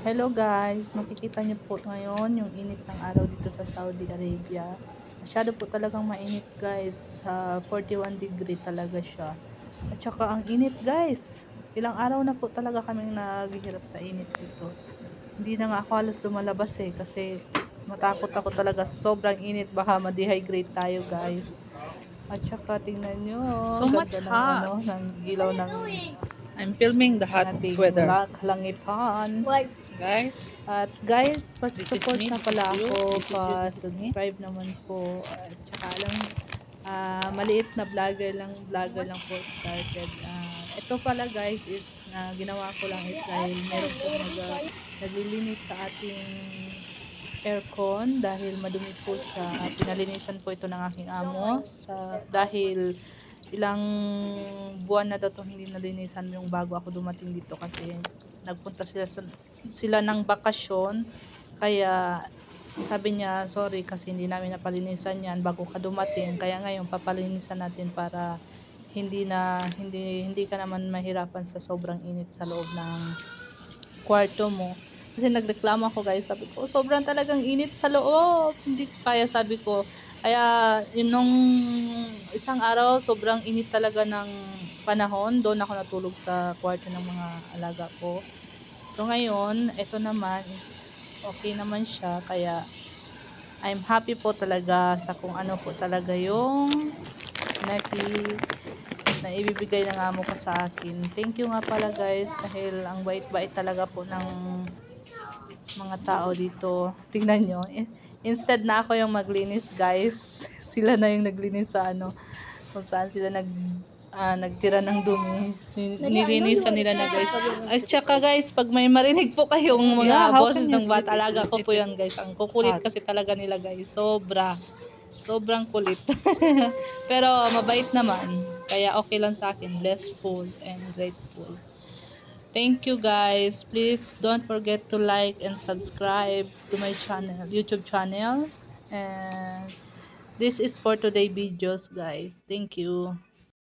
Hello guys, makikita niyo po ngayon yung init ng araw dito sa Saudi Arabia. Masyado po talagang mainit guys, sa 41 degree talaga siya. At saka ang init guys, ilang araw na po talaga kaming naghihirap sa init dito. Hindi na nga ako halos lumalabas kasi matakot ako talaga sa sobrang init, baka ma-dehydrate tayo guys. At saka tingnan nyo, So much ganda ng hot. ng ilaw ng I'm filming the hot ating weather. kalangitan. Guys, At guys, this is pa-support me, na this is pala you, ako, this is you, this is me. pa-subscribe naman po. At saka alam, maliit na vlogger lang po started. Ito pala guys is ginawa ko lang is dahil meron pong naglilinis sa ating aircon dahil madumi po siya. Pinalinisan po ito ng aking amo dahil ilang buwan na daw itong hindi nalinisan yung bago ako dumating dito kasi nagpunta sila ng bakasyon, kaya sabi niya sorry kasi hindi namin napalinisan yan bago ka dumating, kaya ngayon papalinisan natin para hindi ka naman mahirapan sa sobrang init sa loob ng kwarto mo. Kasi nagreklamo ako guys, sabi ko sobrang talagang init sa loob, hindi ko kaya, sabi ko. Kaya yun nung isang araw sobrang init talaga ng panahon, doon ako natulog sa kwarto ng mga alaga ko. So ngayon ito naman is okay naman siya, kaya I'm happy po talaga sa kung ano po talaga yung na ibibigay ng amo ko sa akin. Thank you nga pala guys, dahil ang bait-bait talaga po ng mga tao dito. Tingnan nyo, instead na ako yung maglinis guys, sila na yung naglinis sa kung saan sila nagtira ng dumi. Nilinisan nila na guys. At saka guys, pag may marinig po kayong mga boses ng bata, alaga ko po yan guys. Ang kukulit kasi talaga nila guys. Sobrang kulit. Pero mabait naman. Kaya okay lang sa akin. Blessful and grateful. Thank you guys. Please don't forget to like and subscribe to my channel, YouTube channel. And this is for today videos guys. Thank you.